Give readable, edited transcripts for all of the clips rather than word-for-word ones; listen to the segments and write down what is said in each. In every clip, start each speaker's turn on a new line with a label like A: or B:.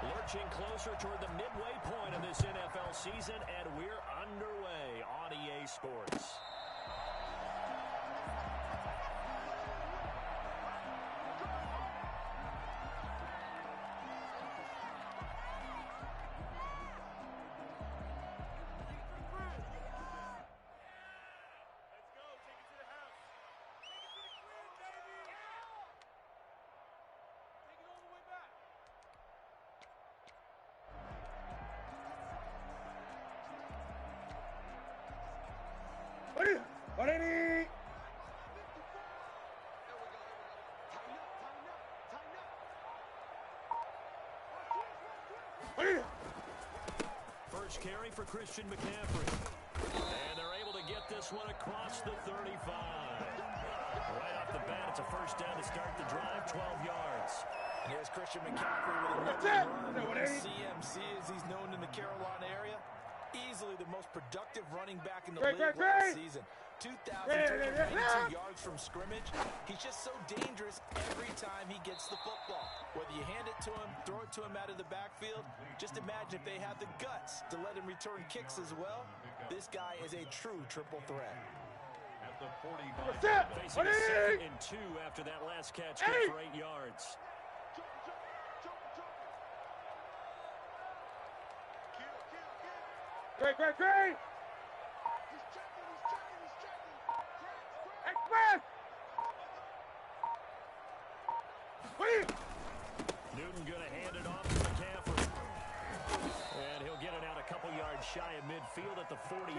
A: Lurching closer toward the midway point of this NFL season, and we're underway on EA Sports. First carry for Christian McCaffrey. And they're able to get this one across the 35. Right off the bat, it's a first down to start the drive, 12 yards.
B: And here's Christian McCaffrey with another run. CMC, as he's known in the Carolina area. Easily the most productive running back in the league last season. 2,382 yards from scrimmage. He's just so dangerous every time he gets the football. Whether you hand it to him, throw it to him out of the backfield, just imagine if they have the guts to let him return kicks as well. This guy is a true triple threat.
A: At the 45. Facing a 2nd and 2 after that last catch for 8 yards.
C: Great! He's checking. Express!
A: Newton going to hand it off to McCaffrey. And he'll get it out a couple yards shy of midfield at the 48.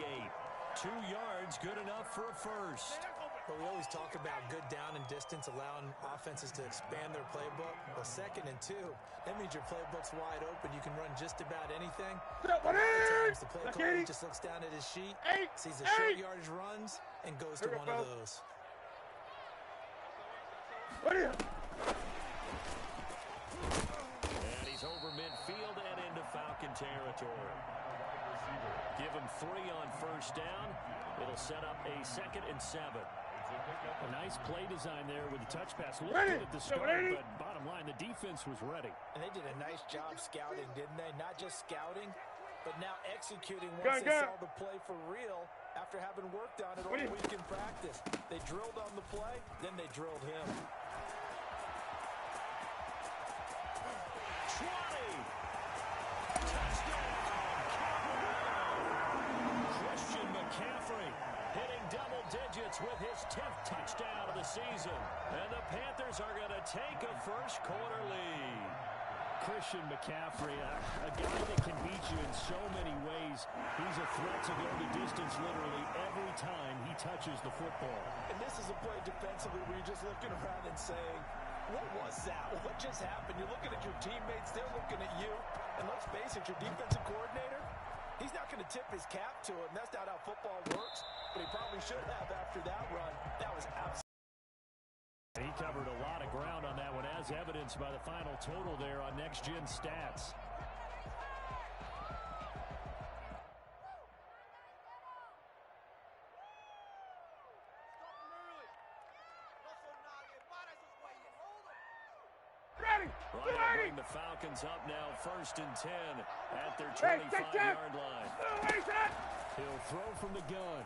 A: 2 yards, good enough for a first.
B: But we always talk about good down and distance, allowing offenses to expand their playbook. Well, 2nd and 2, that means your playbook's wide open. You can run just about anything. A lot of times the play caller just looks down at his sheet, sees the short yardage runs, and goes to one of those.
A: And he's over midfield and into Falcon territory. Give him 3 on first down. It'll set up a 2nd and 7.
D: A nice play design there with the touch pass. Looked good at the start, but bottom line, the defense was ready.
B: And they did a nice job scouting, didn't they? Not just scouting, but now executing once they saw the play for real after having worked on it all week in practice. They drilled on the play, then they drilled him.
A: 20! Touchdown! Christian McCaffrey hitting double digits with his 10th touchdown of the season. And the Panthers are going to take a first-quarter lead.
D: Christian McCaffrey, a guy that can beat you in so many ways. He's a threat to go the distance literally every time he touches the football.
B: And this is a play defensively where you're just looking around and saying, what was that? What just happened? You're looking at your teammates, they're looking at you. And let's face it, your defensive coordinator, he's not going to tip his cap to him. That's not how football works. But he probably should have after that run. That was absolutely.
D: He covered a lot of ground on that one, as evidenced by the final total there on Next Gen Stats.
A: Right, bring the Falcons up now, 1st and 10 at their 25-yard line.
D: He'll throw from the gun.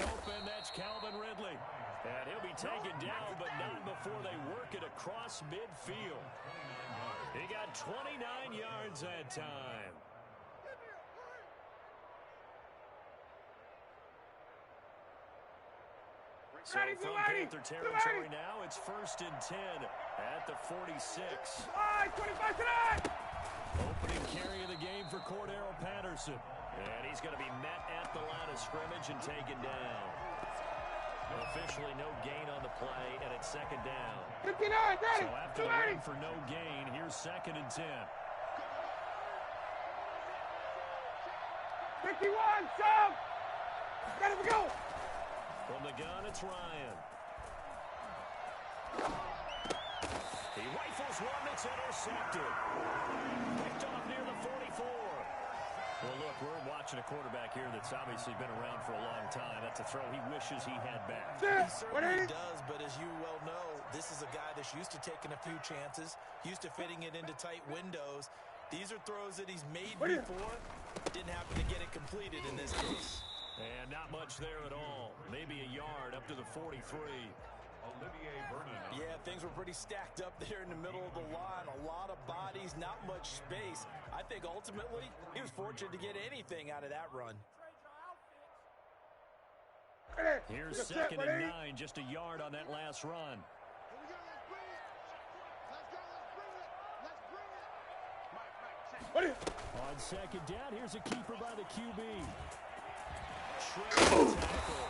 A: Open, that's Calvin Ridley. And he'll be taken down, but not before they work it across midfield. He got 29 yards that time. So from Panther territory now, it's 1st and 10 at the 46.
C: 25 tonight!
A: Opening carry of the game for Cordero Patterson. And he's going to be met at the line of scrimmage and taken down. Officially no gain on the play, and it's 2nd down.
C: 59, ready!
A: So after the run for no gain, here's 2nd and 10.
C: 51, shove! Ready to go!
A: From the gun, it's Ryan. He rifles one that's intercepted. Picked off near the 44. Well, look, we're watching a quarterback here that's obviously been around for a long time. That's a throw he wishes he had back.
B: He certainly does, but as you well know, this is a guy that's used to taking a few chances, used to fitting it into tight windows. These are throws that he's made before. Didn't happen to get it completed in this case.
A: And not much there at all. Maybe a yard up to the 43.
B: Yeah, things were pretty stacked up there in the middle of the line. A lot of bodies, not much space. I think ultimately he was fortunate to get anything out of that run.
A: Here's 2nd and 9, just a yard on that last run.
D: On 2nd down, here's a keeper by the QB.
A: Shredded tackle.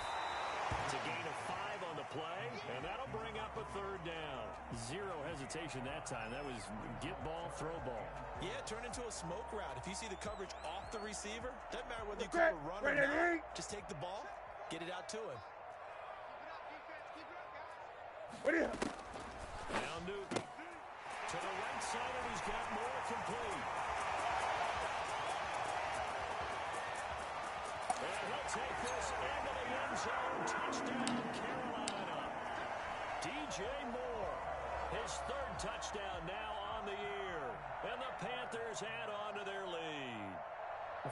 A: It's a gain of 5 on the play, and that'll bring up a 3rd down. Zero hesitation that time. That was get ball, throw ball.
B: Yeah, turn into a smoke route. If you see the coverage off the receiver, doesn't matter whether you call a run or not. Just take the ball, get it out to him.
A: Now Newton to the right side, and he's got more complete. And he'll take this into the end zone. Touchdown, Carolina. DJ Moore, his 3rd touchdown now on the year. And the Panthers add on to their lead.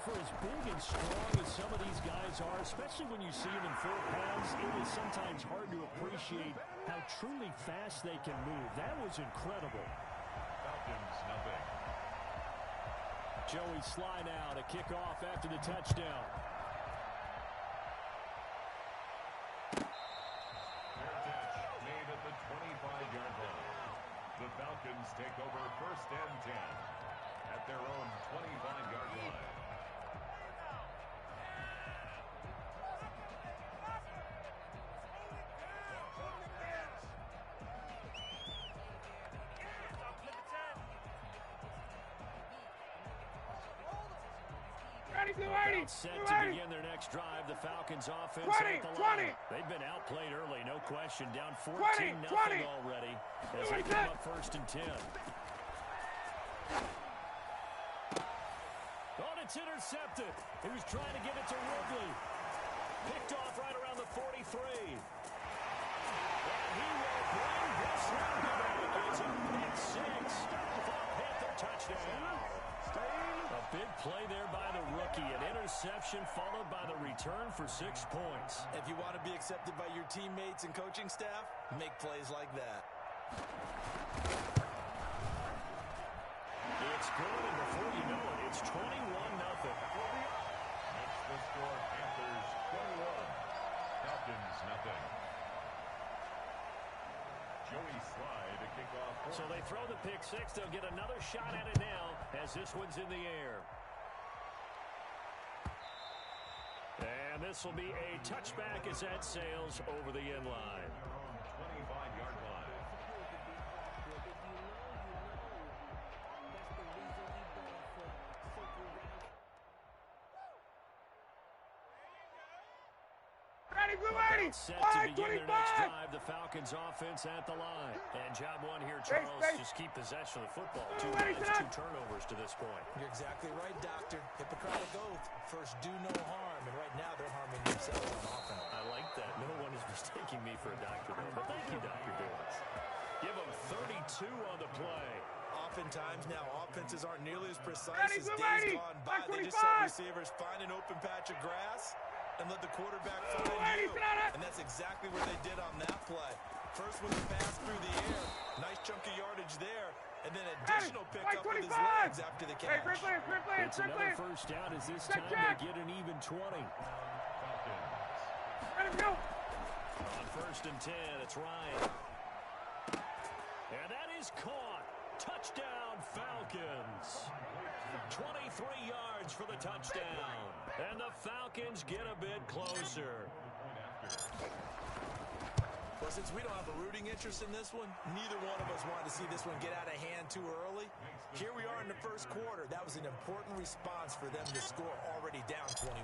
D: For as big and strong as some of these guys are, especially when you see them in full pads, it is sometimes hard to appreciate how truly fast they can move. That was incredible.
E: Falcons, nothing.
D: Joey Sly now to kick off after the touchdown.
E: Fair catch made at the 25-yard line. The Falcons take over 1st and 10 at their own 25-yard line.
A: Set to begin their next drive. The Falcons offense at the line. They've been outplayed early, no question. Down 14-0 already as they come up 1st and 10. Oh, it's intercepted. He was trying to get it to Ridley. Picked off right around the 43. And he will bring this one back. It's a pick 6 for a Panther touchdown. A big play there by the rookie. An interception followed by the return for 6 points.
B: If you want to be accepted by your teammates and coaching staff, make plays like that.
A: It's good, and before you know it, it's 21-0.
E: That's the score. Panthers 21. Falcons, nothing. Joey Sly to kick off.
A: So they throw the pick 6. They'll get another shot at it now as this one's in the air. And this will be a touchback as that sails over the end line.
E: 25-yard line.
A: Set to begin their next drive. The Falcons offense at the line. And job one here, Charles, just keep possession of the football. 2 turnovers to this point.
B: You're exactly right, Doctor. Hippocratic oath. First, do no harm. And right now, they're harming themselves on offense.
A: I like that. No one is mistaking me for a doctor, though. But thank you, Dr. Davis. Give them 32 on the play.
B: Oftentimes now, offenses aren't nearly as precise as days gone by. They just have receivers find an open patch of grass and let the quarterback find you. And that's exactly what they did on that play. First was a pass through the air. Nice chunk of yardage there. And then additional pickup with his legs after the catch.
D: It's another 1st down as this time they get an even 20.
A: On 1st and 10, it's Ryan. And that is caught. Touchdown, Falcons. 23 yards for the touchdown. And the Falcons get a bit closer.
B: Well, since we don't have a rooting interest in this one, neither one of us wanted to see this one get out of hand too early. Here we are in the 1st quarter. That was an important response for them to score already down 21.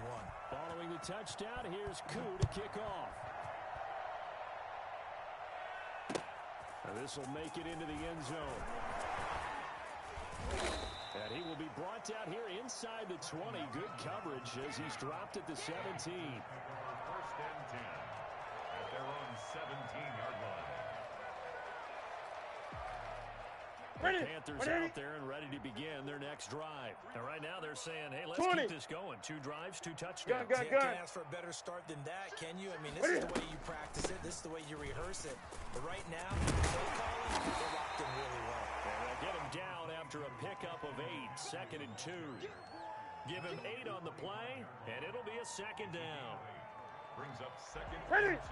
D: Following the touchdown, here's Koo to kick off. And this will make it into the end zone.
A: And he will be brought down here inside the 20. Good coverage as he's dropped at the 17.
E: First and 10 at their own 17-yard line.
A: The Panthers out there and ready to begin their next drive. And right now they're saying, hey, let's keep this going. 2 drives, 2 touchdowns.
B: You can't ask for a better start than that, can you? I mean, this is the way you practice it. This is the way you rehearse it. But right now, play calling, they're locked in really well.
A: And they'll get him down after a pickup of 8, 2nd and 2. Give him 8 on the play, and it'll be a 2nd down.
E: Brings up 2nd
C: Ready?
E: and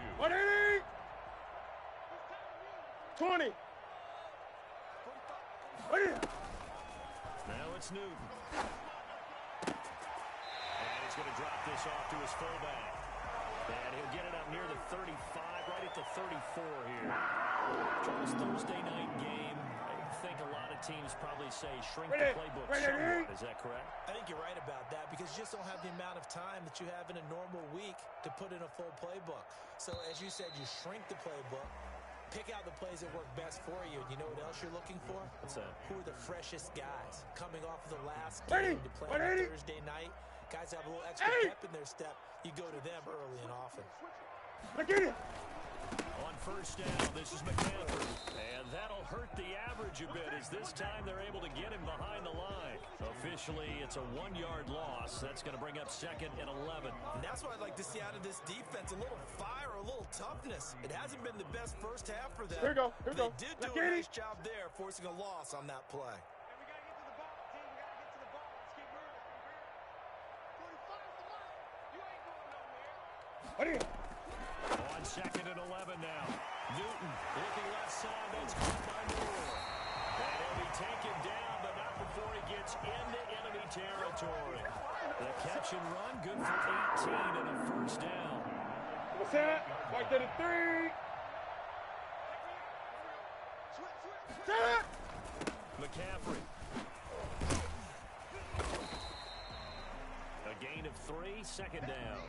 E: 2.
C: 20.
A: Now it's Newton. And he's going to drop this off to his fullback. And he'll get it up near the 35, right at the 34 here. Charles, Thursday night game. I think a lot of teams probably say shrink the playbook somewhat. Is that correct?
B: I think you're right about that because you just don't have the amount of time that you have in a normal week to put in a full playbook. So as you said, you shrink the playbook. Pick out the plays that work best for you. And you know what else you're looking for?
A: What's that?
B: Who are the freshest guys coming off of the last game to play on Thursday night? Guys have a little extra pep in their step. You go to them early and often.
C: Look at it.
A: On first down, this is McCaffrey. And that'll hurt the average a bit as this time they're able to get him behind the line. Officially, it's a 1-yard loss. That's going to bring up 2nd and 11.
B: And that's what I'd like to see out of this defense. A little fire, a little toughness. It hasn't been the best first half for them.
C: Here we go. Here we go.
B: They did do a nice job there, forcing a loss on that play.
C: What are you?
A: On 2nd and 11 now. Newton looking left side. That's caught by Moore. And he'll be taken down, but not before he gets into enemy territory. The catch and run, good for 18 and a first down.
C: What's that? Right to the 3.
A: McCaffrey. A gain of 3, 2nd down.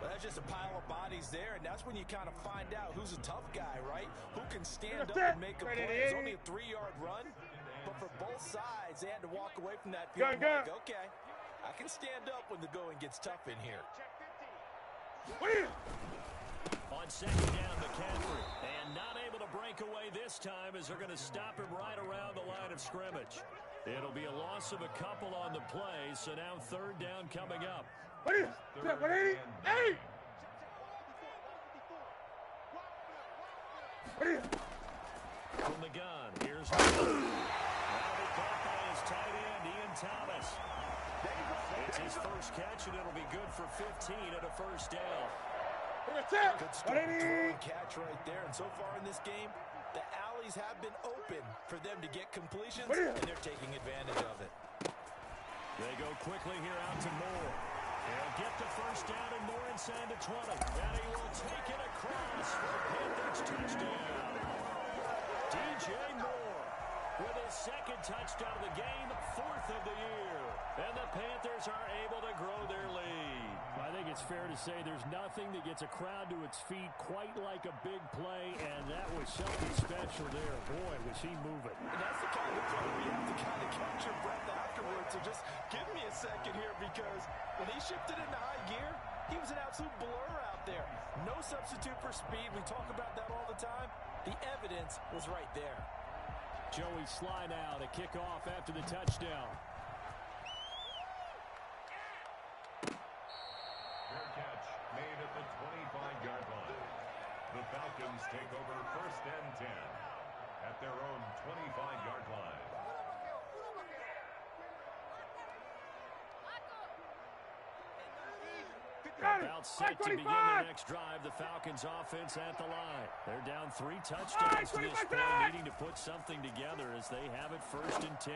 B: Well, that's just a pile of bodies there, and that's when you kind of find out who's a tough guy, right? Who can stand up and make a play. It's only a 3-yard run, but for both sides, they had to walk away from that field like, okay, I can stand up when the going gets tough in here.
A: On 2nd down, McCaffrey. And not able to break away this time as they're going to stop him right around the line of scrimmage. It'll be a loss of a couple on the play, so now 3rd down coming up.
C: What is that? 180? Hey! What is it?
A: From the gun, here's That'll be caught by his tight end, Ian Thomas. It's his first catch, and it'll be good for 15 and a first down.
B: Good start, throw and catch right there. And so far in this game, the alleys have been open for them to get completions, and they're taking advantage of it.
A: They go quickly here out to Moore. He'll get the first down and Moore inside the 20. And he will take it across for a Panthers touchdown. DJ Moore with his 2nd touchdown of the game, 4th of the year. And the Panthers are able to grow their lead.
D: I think it's fair to say there's nothing that gets a crowd to its feet quite like a big play, and that was something special there. Boy, was he moving.
B: And that's the kind of play where you have to kind of catch your breath afterwards. So just give me a second here, because when he shifted into high gear, he was an absolute blur out there. No substitute for speed. We talk about that all the time. The evidence was right there.
D: Joey Sly now to kick off after the touchdown.
E: Fair catch made at the 25-yard line. The Falcons take over 1st and 10 at their own 25-yard line.
A: About set to begin their next drive. The Falcons offense at the line. They're down 3 touchdowns to this point, needing to put something together as they have it 1st and 10.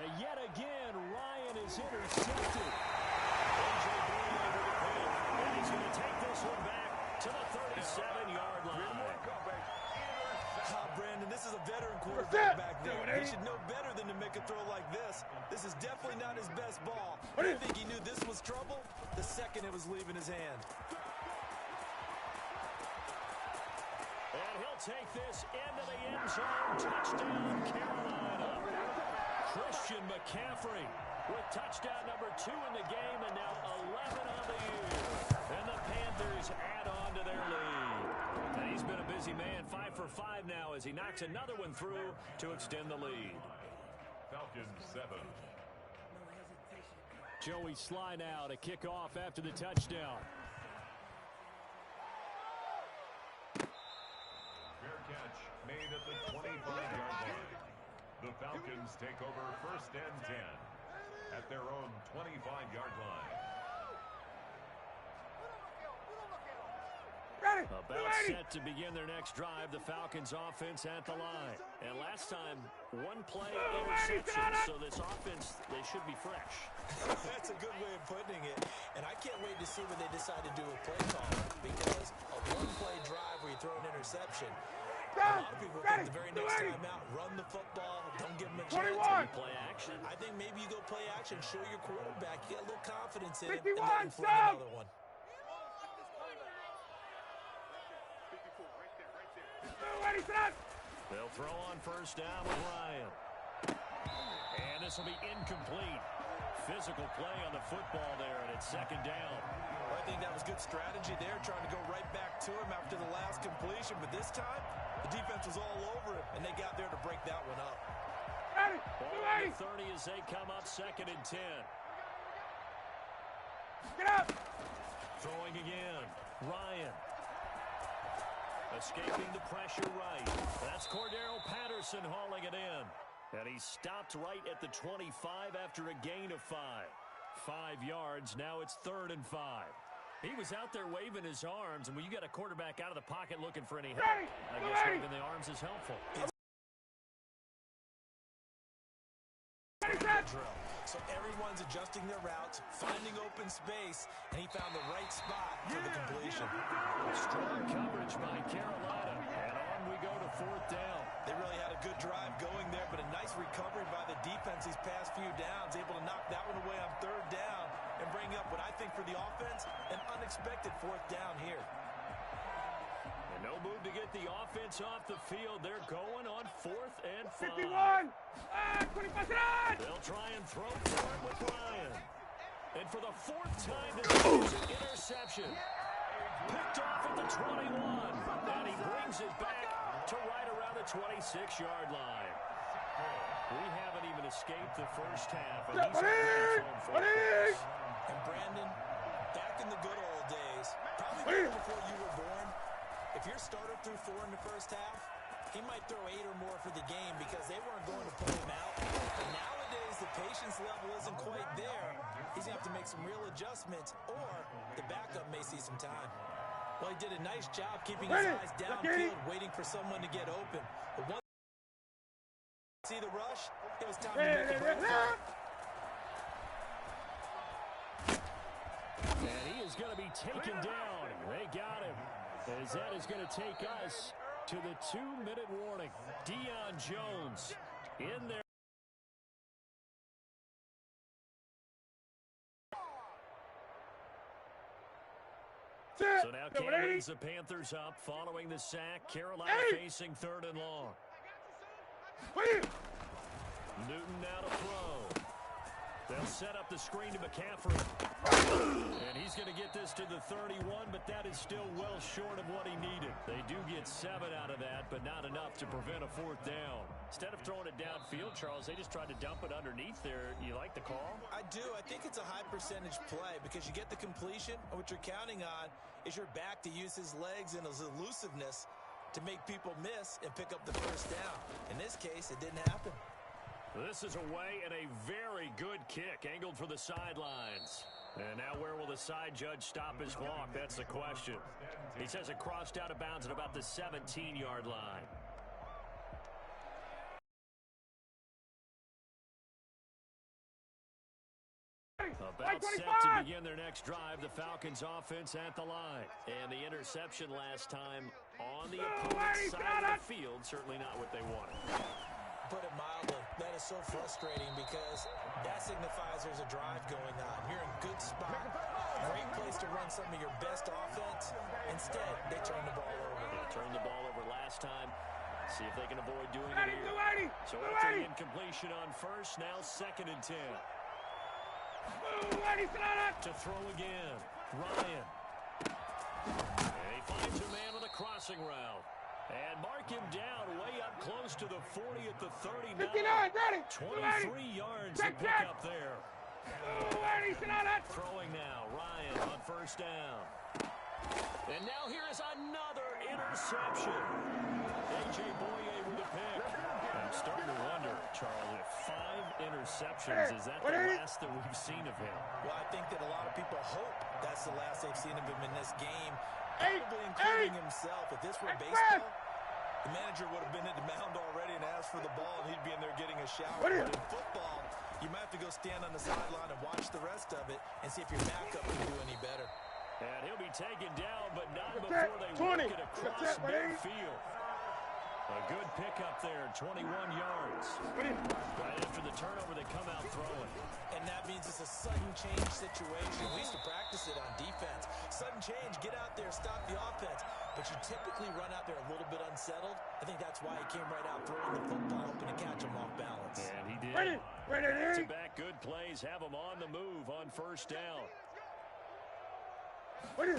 A: And yet again, Ryan is intercepted. A.J. Green over the pick. And he's going to take this one back to the 37-yard line.
B: Brandon, this is a veteran quarterback back there. He should know better than to make a throw like this. This is definitely not his best ball. I think he knew this was trouble the second it was leaving his hand.
A: And he'll take this into the end zone. Touchdown, Carolina. Christian McCaffrey with touchdown number 2 in the game, and now 11 on the year. And the Panthers add on to their lead. And he's been a busy man, 5 for 5 now as he knocks another one through to extend the lead.
E: Falcons 7.
D: Joey Sly now to kick off after the touchdown.
E: Fair catch made at the 25-yard line. The Falcons take over first and 10 at their own 25-yard line.
A: About set to begin their next drive, the Falcons offense at the line. And last time, one play interception, so this offense, they should be fresh.
B: That's a good way of putting it. And I can't wait to see what they decide to do with play calling, because a one-play drive where you throw an interception, a lot of people think the very next time out, run the football, don't give them a chance.
A: Play action.
B: I think maybe you go play action, show your quarterback, you get a little confidence in it, and then fling another one.
A: They'll throw on first down with Ryan. And this will be incomplete. Physical play on the football there, and it's second down.
B: Well, I think that was good strategy there, trying to go right back to him after the last completion. But this time, the defense was all over him, and they got there to break that one up.
A: Ball on the 30 as they come up second and 10.
C: Get up!
A: Throwing again. Ryan. Escaping the pressure right. That's Cordero Patterson hauling it in. And he stopped right at the 25 after a gain of 5. 5 yards. Now it's 3rd and 5. He was out there waving his arms, and when you got a quarterback out of the pocket looking for any help, I guess waving the arms is helpful.
B: So everyone's adjusting their routes, finding open space, and he found the right spot for the completion.
A: Strong coverage by Carolina, and on we go to 4th down.
B: They really had a good drive going there, but a nice recovery by the defense these past few downs, able to knock that one away on 3rd down and bring up what I think for the offense, an unexpected 4th down here.
A: And no move to get the offense off the field. They're going on 4th and 5.
C: 51! 25!
A: They'll try and throw for it with Ryan. And for the 4th time this season, interception. Picked off at the 21. And he brings it back to right around the 26-yard line. We haven't even escaped the first half. And he's already thrown 4 picks.
B: And Brandon, back in the good old days, probably before you were born, if your starter threw 4 in the first half, he might throw 8 or more for the game because they weren't going to pull him out. But nowadays, the patience level isn't quite there. He's going to have to make some real adjustments, or the backup may see some time. Well, he did a nice job keeping his eyes downfield, waiting for someone to get open. But once you see the rush, it was time to make a break for him.
D: And he is going to be taken down. They got him. As that is going to take us to the 2-minute warning. Deion Jones in there. So now Cam brings the Panthers up following the sack. Carolina facing 3rd and long. Newton now to throw. They'll set up the screen to McCaffrey. And he's going to get this to the 31, but that is still well short of what he needed. They do get 7 out of that, but not enough to prevent a 4th down. Instead of throwing it downfield, Charles, they just tried to dump it underneath there. You like the call?
B: I do. I think it's a high percentage play because you get the completion, and what you're counting on is your back to use his legs and his elusiveness to make people miss and pick up the first down. In this case, it didn't happen.
A: This is away and a very good kick, angled for the sidelines. And now where will the side judge stop his clock? That's the question. He says it crossed out of bounds at about the 17-yard line. About set to begin their next drive, the Falcons offense at the line. And the interception last time on the opponent's side of the field, certainly not what they wanted.
B: Put it mildly, that is so frustrating because that signifies there's a drive going on. You're in good spot, great place to run some of your best offense. Instead, they turn the ball over.
A: Yeah, turned the ball over last time. See if they can avoid doing it here. So after the incompletion on first, now 2nd and 10. To throw again, Ryan. And he finds a man with a crossing route. And mark him down way up close to the 40 at the 39. 23 yards to pick up there. Throwing now, Ryan on first down. And now here is another interception. A.J. Boye with a pick. I'm starting to wonder, Charles, if 5 interceptions, is that the last that we've seen of him?
B: Well, I think that a lot of people hope that's the last they've seen of him in this game, probably including himself. If this were baseball, the manager would have been at the mound already and asked for the ball, and he'd be in there getting a shower. But in football, you might have to go stand on the sideline and watch the rest of it and see if your backup can do any better.
A: And he'll be taken down, but not before they work it across midfield. A good pickup there, 21 yards. Right after the turnover, they come out throwing.
B: And that means it's a sudden change situation. We used to practice it on defense. Sudden change, get out there, stop the offense. But you typically run out there a little bit unsettled. I think that's why he came right out throwing the football, hoping to catch him off balance.
A: And he did. Back-to-back good plays have him on the move on first down. The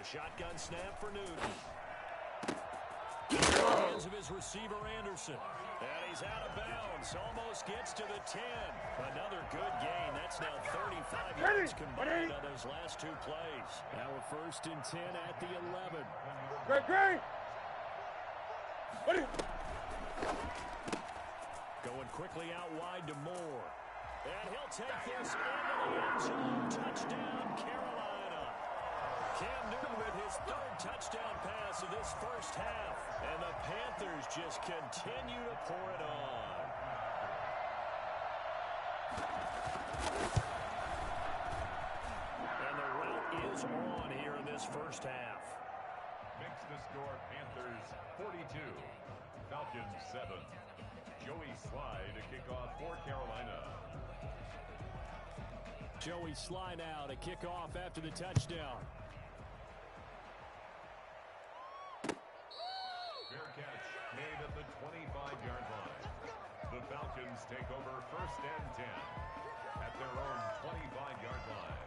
A: shotgun snap for Newton. Hands of his receiver, Anderson. And he's out of bounds. Almost gets to the 10. Another good gain. That's now 35 yards combined on those last 2 plays. Now a 1st and 10 at the 11. Going quickly out wide to Moore. And he'll take this into the end zone. Touchdown, Carolina. Cam Newton with his 3rd touchdown pass of this first half. And the Panthers just continue to pour it on. And the route is on here in this first half.
E: Makes the score Panthers 42, Falcons 7. Joey Sly to kick off for Carolina.
A: Joey Sly now to kick off after the touchdown.
E: Fair catch made at the 25-yard line. The Falcons take over 1st and 10 at their own 25-yard line.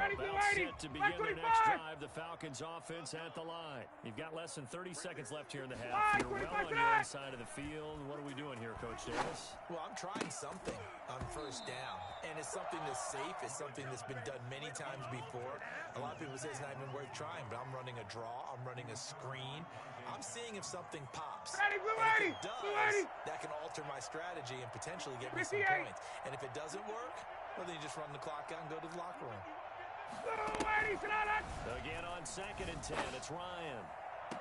A: About set to begin their next drive. The Falcons offense at the line. You've got less than 30 seconds left here in the half. You're well on your own side of the field. What are we doing here, Coach Davis?
B: Well, I'm trying something on first down. And it's something that's safe. It's something that's been done many times before. A lot of people say it's not even worth trying, but I'm running a draw. I'm running a screen. I'm seeing if something pops. And if it does, that can alter my strategy and potentially get me some points. And if it doesn't work, well, then you just run the clock out and go to the locker room.
A: Again on 2nd and 10, it's Ryan.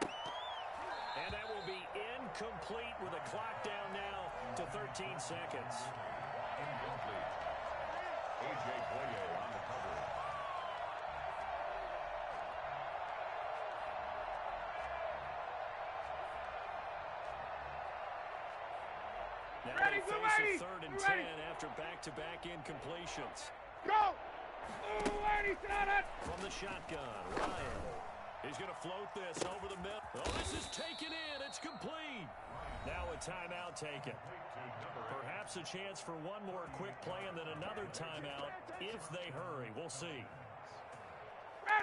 A: And that will be incomplete with a clock down now to 13 seconds.
E: Incomplete. A.J. Boye on the cover.
A: Now they face a 3rd and 10 after back-to-back incompletions.
C: Go!
A: From the shotgun, Ryan. He's going to float this over the middle. Oh, this is taken in. It's complete. Now a timeout taken. Perhaps a chance for one more quick play and then another timeout if they hurry. We'll see.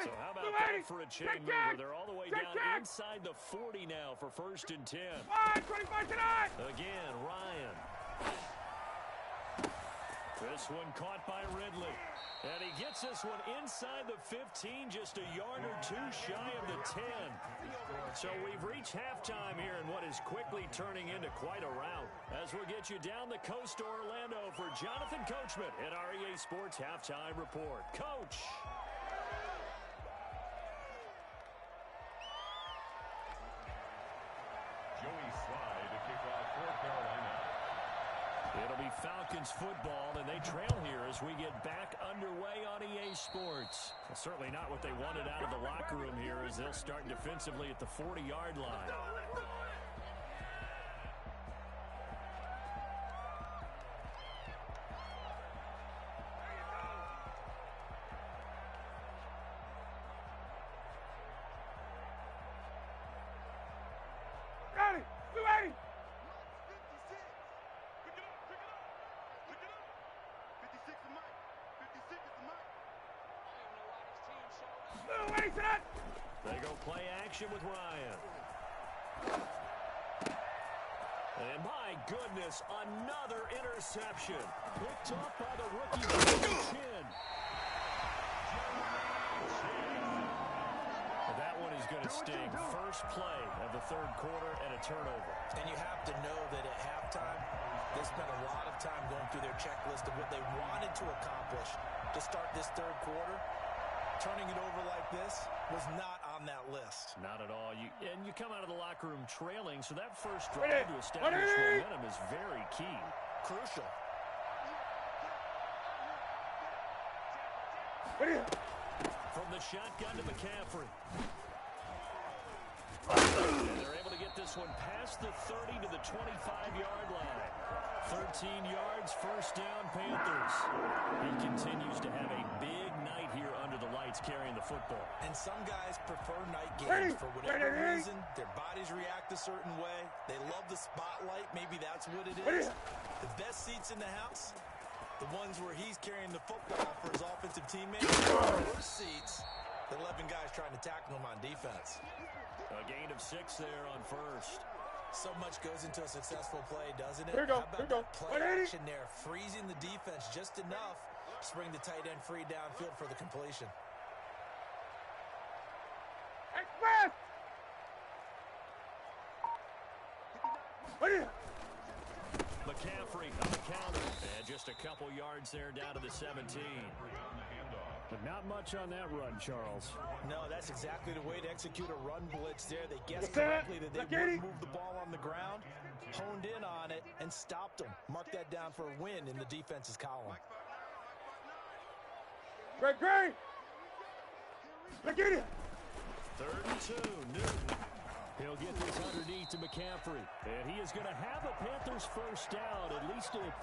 A: So how about that for a chain mover? They're all the way down inside the 40 now for 1st and 10. Again, Ryan. This one caught by Ridley. And he gets this one inside the 15, just a yard or 2 shy of the 10. So we've reached halftime here in what is quickly turning into quite a rout. As we'll get you down the coast to Orlando for Jonathan Coachman at our EA Sports Halftime Report. Coach.
E: Joey Sly to kick off for Carolina.
A: It'll be Falcons football, and they trail here as we get back underway on EA Sports. Well, certainly not what they wanted out of the locker room here as they'll start defensively at the 40-yard line. They go play action with Ryan. And my goodness, another interception. Picked off by the rookie by the chin. That one is going to sting. First play of the third quarter and a turnover.
B: And you have to know that at halftime, they spent a lot of time going through their checklist of what they wanted to accomplish to start this third quarter. Turning it over like this was not on that list.
A: Not at all. You come out of the locker room trailing, so that first drive to establish momentum is very key.
B: Crucial.
A: From the shotgun to McCaffrey. And they're able to get this one past the 30 to the 25-yard line. 13 yards, first down, Panthers. He continues to have a big night here under the lights carrying the football.
B: And some guys prefer night games for whatever reason. Their bodies react a certain way. They love the spotlight. Maybe that's what it is. The best seats in the house, the ones where he's carrying the football for his offensive teammates. Those seats, the 11 guys trying to tackle him on defense.
A: A gain of 6 there on first.
B: So much goes into a successful play, doesn't it?
C: Here we go.
B: How about that play action there, freezing the defense just enough to bring the tight end free downfield for the completion.
C: Express!
A: McCaffrey on the counter. And just a couple yards there down to the 17. But not much on that run, Charles.
B: No, that's exactly the way to execute a run blitz there. They guessed correctly that they would move the ball on the ground, honed in on it, and stopped them. Mark that down for a win in the defense's column.
C: Great! Look at it!
A: 3rd and 2, Newton. He'll get this underneath to McCaffrey. And he is going to have a Panthers first down, at least a